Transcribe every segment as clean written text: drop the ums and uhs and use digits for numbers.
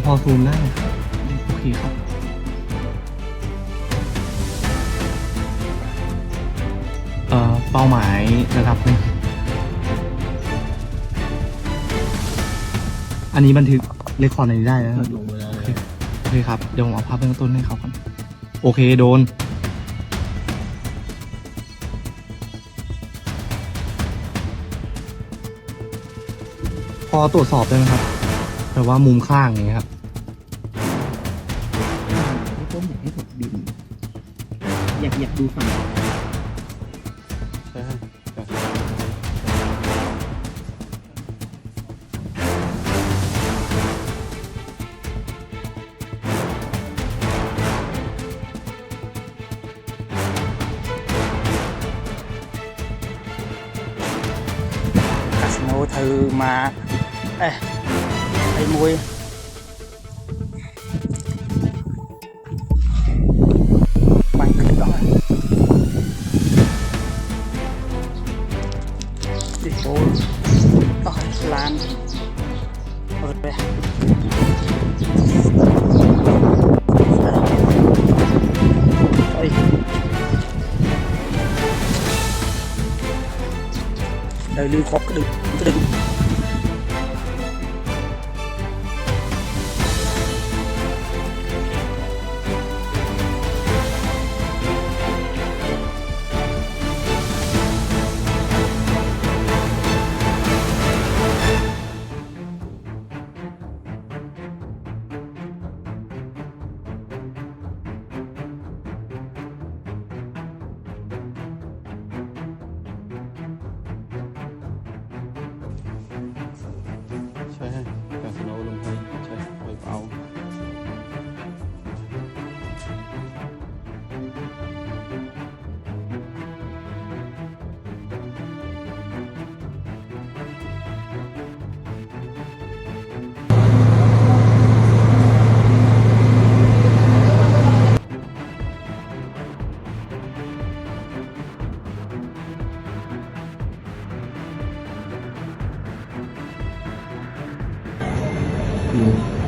พอซูมได้โอเคครับเป้าหมายระดับหนึ่งอันนี้บันทึกเรคคอร์ดในนี้ได้แล้ว ลงเวลา โอเคครับเดี๋ยวผมเอาภาพเบื้องต้นให้เขาก่อนโอเคโดนพอตรวจสอบได้ไหมครับแต่ว่ามุมข้างอย่างเงี้ยครับ พี่ต้มอยากให้ผมบินอยากดูฝั่ง ใช่คาสิโนเธอมาไอ้มวยมันขึ้นได้ดิโบต่อยลานเปิดไปเฮ้ยเดินลืมครบก็ดึงใช่คาสิโนลงไปใช่ปล่อยเปล่า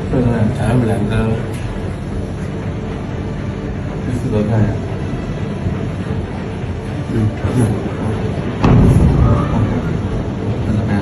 เป็นอะไรใช้แรงเกินนี่คือรถไงอ่ะเป็นอะไรอ่ะ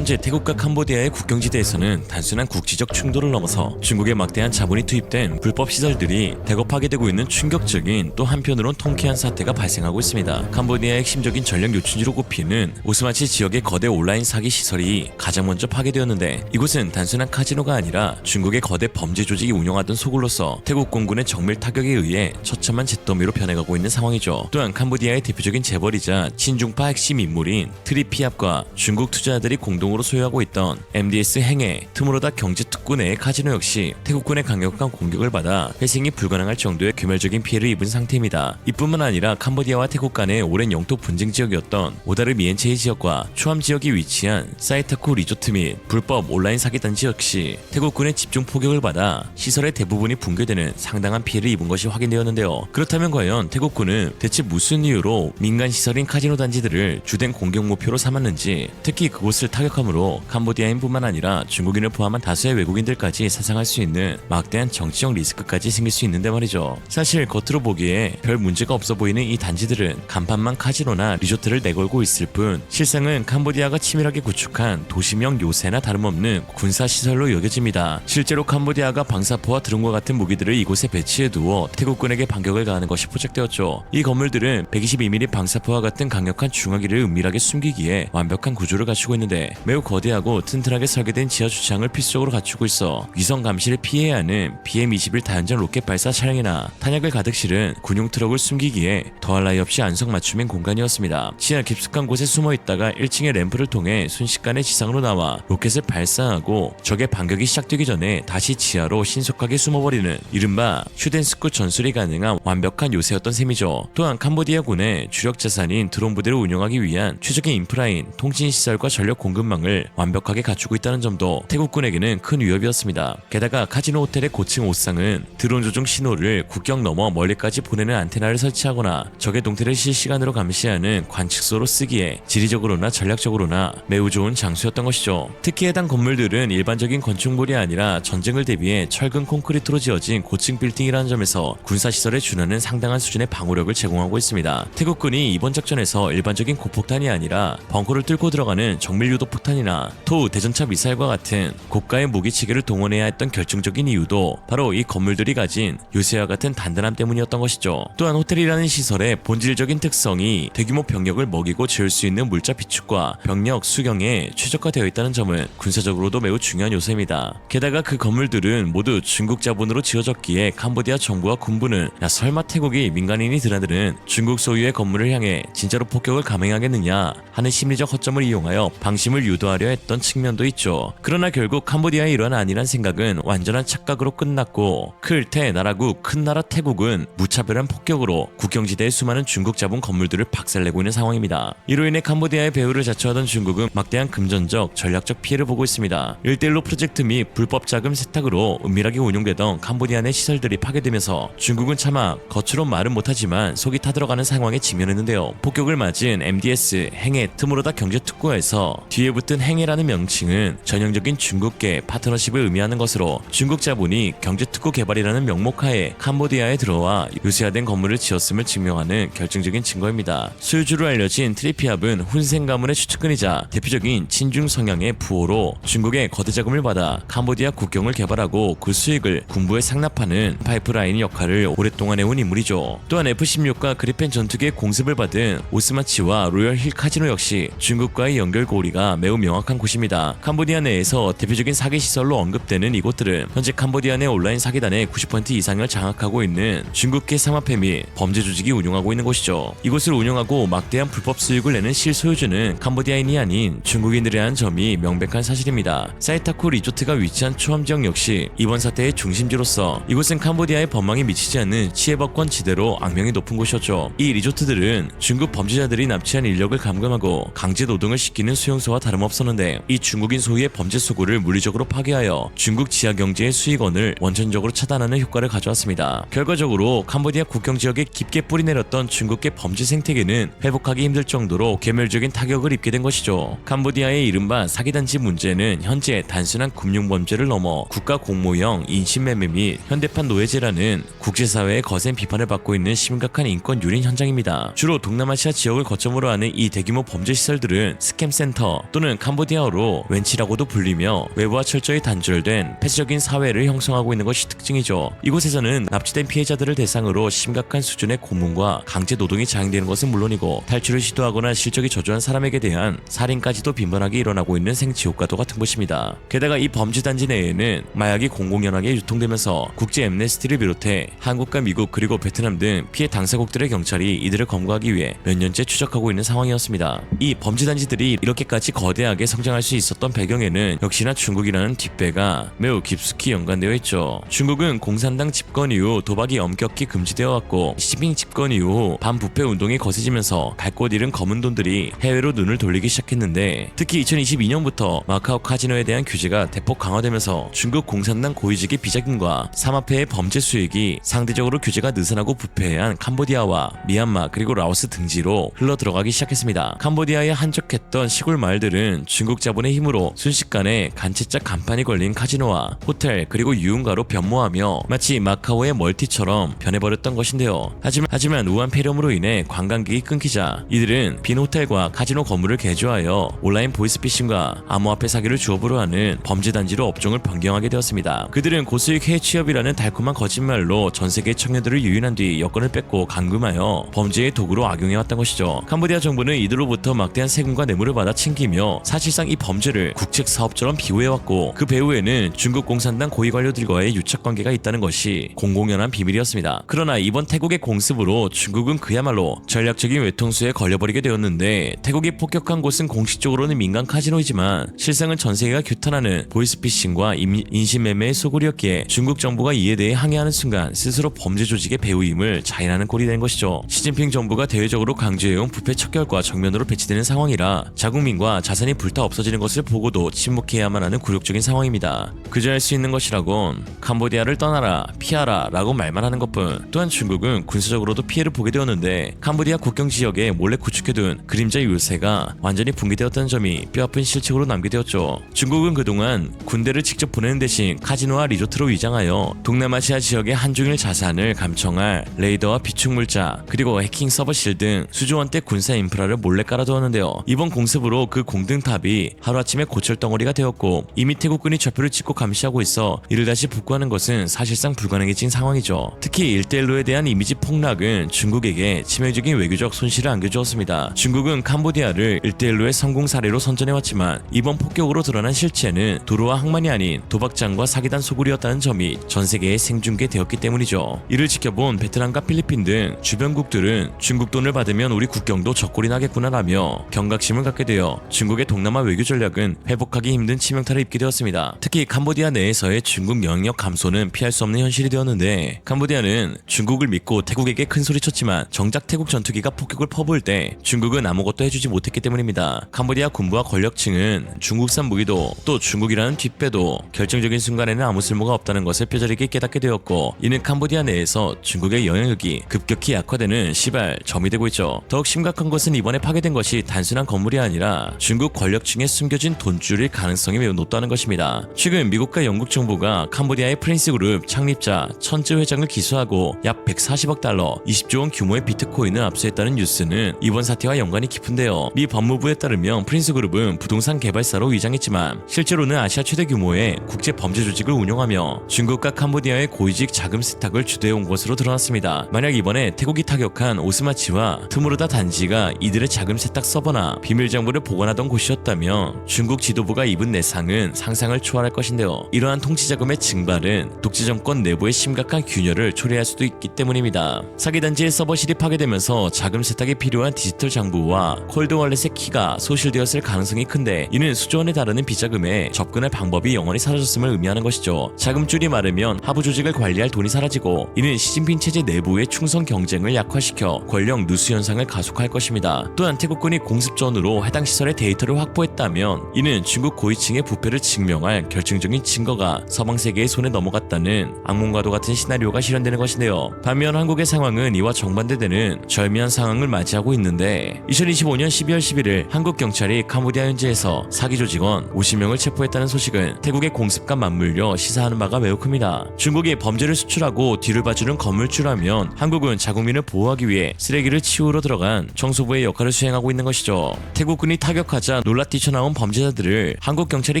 현재 태국과 캄보디아의 국경지대에서는 단순한 국지적 충돌을 넘어서 중국의 막대한 자본이 투입된 불법 시설들이 대거 파괴되고 있는 충격적인 또 한편으론 통쾌한 사태가 발생하고 있습니다. 캄보디아의 핵심적인 전력 요충지로 꼽히는 오스마치 지역의 거대 온라인 사기 시설이 가장 먼저 파괴되었는데 이곳은 단순한 카지노가 아니라 중국의 거대 범죄 조직이 운영하던 소굴로서 태국 공군의 정밀 타격에 의해 처참한 잿더미로 변해가고 있는 상황이죠. 또한 캄보디아의 대표적인 재벌이자 친중파 핵심 인물인 트리피압과 중국 투자자들이 공동으로 소유하고 있던 MDS 행해 트모로다 경제특구 내의 카지노 역시 태국군의 강력한 공격을 받아 회생이 불가능할 정도의 규모적인 피해를 입은 상태입니다. 이뿐만 아니라 캄보디아와 태국 간의 오랜 영토 분쟁 지역이었던 오다르 미엔체이 지역과 초암 지역이 위치한 사이타쿠 리조트 및 불법 온라인 사기단지 역시 태국군의 집중 포격을 받아 시설의 대부분이 붕괴되는 상당한 피해를 입은 것이 확인되었는데요. 그렇다면 과연 태국군은 대체 무슨 이유로 민간 시설인 카지노 단지들을 주된 공격 목표로 삼았는지, 특히 그곳을 타격 강력함으로 캄보디아인뿐만 아니라 중국인을 포함한 다수의 외국인들까지 사상할 수 있는 막대한 정치적 리스크까지 생길 수 있는데 말이죠. 사실 겉으로 보기에 별 문제가 없어 보이는 이 단지들은 간판만 카지노나 리조트를 내걸고 있을 뿐 실상은 캄보디아가 치밀하게 구축한 도시명 요새나 다름없는 군사시설로 여겨집니다. 실제로 캄보디아가 방사포와 드론과 같은 무기들을 이곳에 배치해두어 태국군에게 반격을 가하는 것이 포착되었죠. 이 건물들은 122mm 방사포와 같은 강력한 중화기를 은밀하게 숨기기에 완벽한 구조를 갖추고 있는데 매우 거대하고 튼튼하게 설계된 지하 주차장을 필수적으로 갖추고 있어 위성 감시를 피해야 하는 BM-21 다연장 로켓 발사 차량이나 탄약을 가득 실은 군용 트럭을 숨기기에 더할 나위 없이 안성맞춤인 공간이었습니다. 지하 깊숙한 곳에 숨어 있다가 1층의 램프를 통해 순식간에 지상으로 나와 로켓을 발사하고 적의 반격이 시작되기 전에 다시 지하로 신속하게 숨어버리는 이른바 슈덴스쿠 전술이 가능한 완벽한 요새였던 셈이죠. 또한 캄보디아군의 주력 자산인 드론 부대를 운영하기 위한 최적의 인프라인 통신시설과 전력 공급망을 완벽하게 갖추고 있다는 점도 태국군에게는 큰 위협이었습니다. 게다가 카지노 호텔의 고층 옥상은 드론 조종 신호를 국경 넘어 멀리까지 보내는 안테나를 설치하거나 적의 동태를 실시간으로 감시하는 관측소로 쓰기에 지리적으로나 전략적으로나 매우 좋은 장소였던 것이죠. 특히 해당 건물들은 일반적인 건축물이 아니라 전쟁을 대비해 철근 콘크리트로 지어진 고층 빌딩이라는 점에서 군사시설에 준하는 상당한 수준의 방어력을 제공하고 있습니다. 태국군이 이번 작전에서 일반적인 고폭탄이 아니라 벙커를 뚫고 들어가는 정밀유도 폭탄이나 토우 대전차 미사일과 같은 고가의 무기체계를 동원해야 했던 결정적인 이유도 바로 이 건물들이 가진 요새와 같은 단단함 때문이었던 것이죠. 또한 호텔이라는 시설의 본질적인 특성이 대규모 병력을 먹이고 지을 수 있는 물자 비축과 병력 수경에 최적화되어 있다는 점은 군사적으로도 매우 중요한 요소입니다. 게다가 그 건물들은 모두 중국 자본으로 지어졌기에 캄보디아 정부와 군부는 야 설마 태국이 민간인이 드나드는 중국 소유의 건물을 향해 진짜로 폭격을 감행하겠느냐 하는 심리적 허점을 이용하여 방심을 유도하려 했던 측면도 있죠. 그러나 결국 캄보디아의 이러한 안일한 생각은 완전한 착각으로 끝났고 클태 나라국 큰 나라 태국은 무차별한 폭격으로 국경지대의 수많은 중국 자본 건물들을 박살내고 있는 상황입니다. 이로 인해 캄보디아의 배후를 자처하던 중국은 막대한 금전적 전략적 피해를 보고 있습니다. 1:1로 프로젝트 및 불법 자금 세탁으로 은밀하게 운용되던 캄보디아 내 시설들이 파괴되면서 중국은 차마 겉으로 말은 못하지만 속이 타들어가는 상황에 직면했는데요. 폭격을 맞은 MDS 행해 트무로다 경제특구에서 뒤에 붙은 행해라는 명칭은 전형적인 중국계 파트너십을 의미하는 것으로 중국 자본이 경제특구 개발이라는 명목하에 캄보디아에 들어와 요새화된 건물을 지었음을 증명하는 결정적인 증거입니다. 소유주로 알려진 트리피압은 훈센 가문의 추측근이자 대표적인 친중 성향의 부호로 중국의 거대 자금을 받아 캄보디아 국경을 개발하고 그 수익을 군부에 상납하는 파이프라인 역할을 오랫동안 해온 인물이죠. 또한 F-16과 그리펜 전투기의 공습을 받은 오스마치와 로열 힐 카지노 역시 중국과의 연결고리가 매우 명확한 곳입니다. 캄보디아 내에서 대표적인 사기 시설로 언급되는 이곳들은 현재 캄보디아 내 온라인 사기단의 90% 이상을 장악하고 있는 중국계 상업회 및 범죄 조직이 운영하고 있는 곳이죠. 이곳을 운영하고 막대한 불법 수익을 내는 실소유주는 캄보디아인이 아닌 중국인들이라는 점이 명백한 사실입니다. 사이타쿠 리조트가 위치한 초암지역 역시 이번 사태의 중심지로서 이곳은 캄보디아의 법망이 미치지 않는 치해법권 지대로 악명이 높은 곳이었죠. 이 리조트들은 중국 범죄자들이 납치한 인력을 감금하고 강제 노동을 시키는 수용소와 다름없었는데 이 중국인 소유의 범죄 소굴을 물리적으로 파괴하여 중국 지하 경제의 수익원을 원천적으로 차단하는 효과를 가져왔습니다. 결과적으로 캄보디아 국경 지역에 깊게 뿌리내렸던 중국계 범죄 생태계는 회복하기 힘들 정도로 괴멸적인 타격을 입게 된 것이죠. 캄보디아의 이른바 사기단지 문제는 현재 단순한 금융범죄를 넘어 국가 공모형 인신매매 및 현대판 노예제라는 국제사회의 거센 비판을 받고 있는 심각한 인권 유린 현장입니다. 주로 동남아시아 지역을 거점으로 하는 이 대규모 범죄 시설들은 스캠센터 또는 캄보디아어로 웬치라고도 불리며 외부와 철저히 단절된 폐쇄적인 사회를 형성하고 있는 것이 특징이죠. 이곳에서는 납치된 피해자들을 대상으로 심각한 수준의 고문과 강제 노동이 자행되는 것은 물론이고 탈출을 시도하거나 실적이 저조한 사람에게 대한 살인까지도 빈번하게 일어나고 있는 생지옥과도 같은 곳입니다. 게다가 이 범죄 단지 내에는 마약이 공공연하게 유통되면서 국제 엠네스티를 비롯해 한국과 미국 그리고 베트남 등 피해 당사국들의 경찰이 이들을 검거하기 위해 몇 년째 추적하고 있는 상황이었습니다. 이 범죄 단지들이 이렇게까지 거대하게 성장할 수 있었던 배경에는 역시나 중국이라는 뒷배가 매우 깊숙이 연관되어 있죠. 중국은 공산당 집권 이후 도박이 엄격히 금지되어 왔고 시진핑 집권 이후 반부패 운동이 거세지면서 갈 곳 잃은 검은 돈들이 해외로 눈을 돌리기 시작했는데 특히 2022년부터 마카오 카지노에 대한 규제가 대폭 강화되면서 중국 공산당 고위직의 비자금과 삼합회의 범죄 수익이 상대적으로 규제가 느슨하고 부패한 캄보디아와 미얀마 그리고 라오스 등지로 흘러 들어가기 시작했습니다. 캄보디아에 한적했던 시골 마을들은 중국은 중국 자본의 힘으로 순식간에 간채짝 간판이 걸린 카지노와 호텔 그리고 유흥가로 변모하며 마치 마카오의 멀티처럼 변해버렸던 것인데요. 하지만 우한 폐렴으로 인해 관광객이 끊기자 이들은 빈 호텔과 카지노 건물을 개조하여 온라인 보이스피싱과 암호화폐 사기를 주업으로 하는 범죄 단지로 업종을 변경하게 되었습니다. 그들은 고수익 해외 취업이라는 달콤한 거짓말로 전 세계 청년들을 유인한 뒤 여권을 뺏고 감금하여 범죄의 도구로 악용해왔던 것이죠. 캄보디아 정부는 이들로부터 막대한 세금과 뇌물을 받아 챙기며 사실상 이 범죄를 국책 사업처럼 비호해왔고 그 배후에는 중국 공산당 고위 관료들과의 유착 관계가 있다는 것이 공공연한 비밀이었습니다. 그러나 이번 태국의 공습으로 중국은 그야말로 전략적인 외통수에 걸려버리게 되었는데 태국이 폭격한 곳은 공식적으로는 민간 카지노이지만 실상은 전 세계가 규탄하는 보이스피싱과 인신매매의 소굴이었기에 중국 정부가 이에 대해 항의하는 순간 스스로 범죄 조직의 배후임을 자인하는 꼴이 된 것이죠. 시진핑 정부가 대외적으로 강조해온 부패 척결과 정면으로 배치되는 상황이라 자국민과 자산이 불타 없어지는 것을 보고도 침묵해야만 하는 굴욕적인 상황입니다. 그저 할 수 있는 것이라곤 캄보디아를 떠나라, 피하라 라고 말만 하는 것뿐. 또한 중국은 군사적으로도 피해를 보게 되었는데 캄보디아 국경 지역에 몰래 구축해둔 그림자 요새가 완전히 붕괴되었다는 점이 뼈아픈 실책으로 남게 되었죠. 중국은 그동안 군대를 직접 보내는 대신 카지노와 리조트로 위장하여 동남아시아 지역의 한중일 자산을 감청할 레이더와 비축물자 그리고 해킹 서버실 등 수조 원대 군사 인프라를 몰래 깔아두었는데요. 이번 공습으로 그 공등탑이 하루아침에 고철덩어리가 되었고 이미 태국군이 좌표를 찍고 감시하고 있어 이를 다시 복구하는 것은 사실상 불가능해진 상황이죠. 특히 1대1로에 대한 이미지 폭락은 중국에게 치명적인 외교적 손실을 안겨주었습니다. 중국은 캄보디아를 1대1로의 성공 사례로 선전해왔지만 이번 폭격으로 드러난 실체는 도로와 항만이 아닌 도박장과 사기단 소굴이었다는 점이 전 세계에 생중계되었기 때문이죠. 이를 지켜본 베트남과 필리핀 등 주변국들은 중국 돈을 받으면 우리 국경도 적골이 나겠구나라며 경각심을 갖게 되어 중국의 동남아 외교 전략은 회복하기 힘든 치명타를 입게 되었습니다. 특히 캄보디아 내에서의 중국 영향력 감소는 피할 수 없는 현실이 되었는데 캄보디아는 중국을 믿고 태국에게 큰 소리쳤지만 정작 태국 전투기가 폭격을 퍼부을 때 중국은 아무것도 해주지 못했기 때문입니다. 캄보디아 군부와 권력층은 중국산 무기도 또 중국이라는 뒷배도 결정적인 순간에는 아무 쓸모가 없다는 것을 뼈저리게 깨닫게 되었고 이는 캄보디아 내에서 중국의 영향력이 급격히 약화되는 시발점이 되고 있죠. 더욱 심각한 것은 이번에 파괴된 것이 단순한 건물이 아니라 중국 권력층에 숨겨진 돈줄일 가능성이 매우 높다는 것입니다. 최근 미국과 영국 정부가 캄보디아의 프린스 그룹 창립자 천즈 회장을 기소하고 약 140억 달러 20조 원 규모의 비트코인을 압수했다는 뉴스는 이번 사태와 연관이 깊은데요. 미 법무부에 따르면 프린스 그룹은 부동산 개발사로 위장했지만 실제로는 아시아 최대 규모의 국제 범죄 조직을 운영하며 중국과 캄보디아의 고위직 자금 세탁을 주도해온 것으로 드러났습니다. 만약 이번에 태국이 타격한 오스마치와 트무르다 단지가 이들의 자금 세탁 서버나 비밀 정보를 보관하던 곳이었다면 중국 지도부가 입은 내상은 상상을 초월할 것인데요. 이러한 통치 자금의 증발은 독재 정권 내부의 심각한 균열을 초래할 수도 있기 때문입니다. 사기 단지의 서버실이 파괴되면서 자금 세탁에 필요한 디지털 장부와 콜드 월렛의 키가 소실되었을 가능성이 큰데 이는 수조 원에 달하는 비자금에 접근할 방법이 영원히 사라졌음을 의미하는 것이죠. 자금줄이 마르면 하부 조직을 관리할 돈이 사라지고 이는 시진핑 체제 내부의 충성 경쟁을 약화시켜 권력 누수 현상을 가속화할 것입니다. 또한 태국군이 공습전으로 해당 시설의 데이터를 확보했다면 이는 중국 고위층의 부패를 증명할 결정적인 증거가 서방 세계의 손에 넘어갔다는 악몽과도 같은 시나리오가 실현되는 것인데요. 반면 한국의 상황은 이와 정반대되는 절묘한 상황을 맞이하고 있는데 2025년 12월 11일 한국 경찰이 캄보디아 현지에서 사기 조직원 50명을 체포했다는 소식은 태국의 공습과 맞물려 시사하는 바가 매우 큽니다. 중국이 범죄를 수출하고 뒤를 봐주는 건물주라면 한국은 자국민을 보호하기 위해 쓰레기를 치우러 들어간 청소부의 역할을 수행하고 있는 것이죠. 태국군이 타격하자 놀라 뛰쳐나온 범죄자들을 한국 경찰이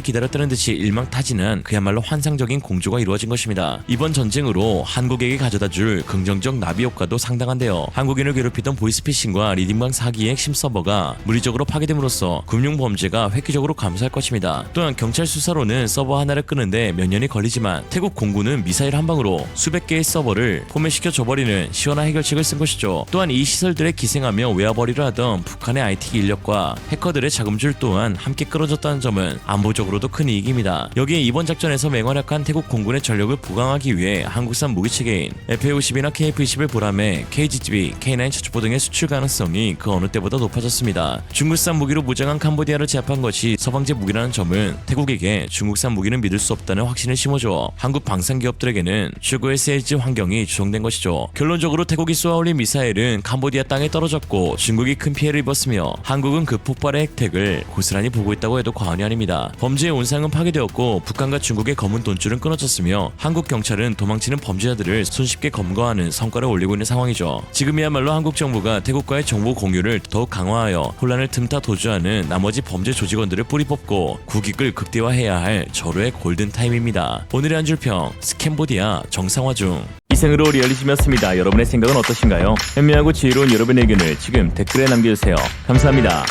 기다렸다는 듯이 일망타진한 그야말로 환상적인 공조가 이루어진 것입니다. 이번 전쟁으로 한국에게 가져다줄 긍정적 나비 효과도 상당한데요. 한국인을 괴롭히던 보이스피싱과 리딩방 사기의 핵심 서버가 물리적으로 파괴됨으로써 금융범죄가 획기적으로 감소할 것입니다. 또한 경찰 수사로는 서버 하나를 끄는데 몇 년이 걸리지만 태국 공군은 미사일 한 방으로 수백 개의 서버를 포맷시켜 줘버리는 시원한 해결책을 쓴 것이죠. 또한 이 시설들에 기생하며 외화벌이를 하던 북한의 IT 인력과 해커들의 자금줄 또한 함께 끌어졌다는 점은 안보적으로도 큰 이익입니다. 여기에 이번 작전에서 맹활약한 태국 공군의 전력을 보강하기 위해 한국산 무기체계인 FA-50이나 KF-20을 보람해 KGB, K9 차주포 등의 수출 가능성이 그 어느 때보다 높아졌습니다. 중국산 무기로 무장한 캄보디아를 제압한 것이 서방제 무기라는 점은 태국에게 중국산 무기는 믿을 수 없다는 확신을 심어줘 한국 방산기업들에게는 최고의 세일즈 환경이 조성된 것이죠. 결론적으로 태국이 쏘아올린 미사일은 캄보디아 땅에 떨어졌고 중국이 큰 피해를 입었으며 한국은 그 폭발의 혜택을 일을 고스란히 보고 있다고 해도 과언이 아닙니다. 범죄의 온상은 파괴되었고 북한과 중국의 검은 돈줄은 끊어졌으며 한국 경찰은 도망치는 범죄자들을 손쉽게 검거하는 성과를 올리고 있는 상황이죠. 지금이야말로 한국 정부가 태국과의 정보 공유를 더욱 강화하여 혼란을 틈타 도주하는 나머지 범죄 조직원들을 뿌리 뽑고 국익을 극대화해야 할 절호의 골든타임입니다. 오늘의 한 줄평, 스캔보디아 정상화 중. 이상으로 리얼리즘이었습니다. 여러분의 생각은 어떠신가요? 현명하고 지혜로운 여러분의 의견을 지금 댓글에 남겨주세요. 감사합니다.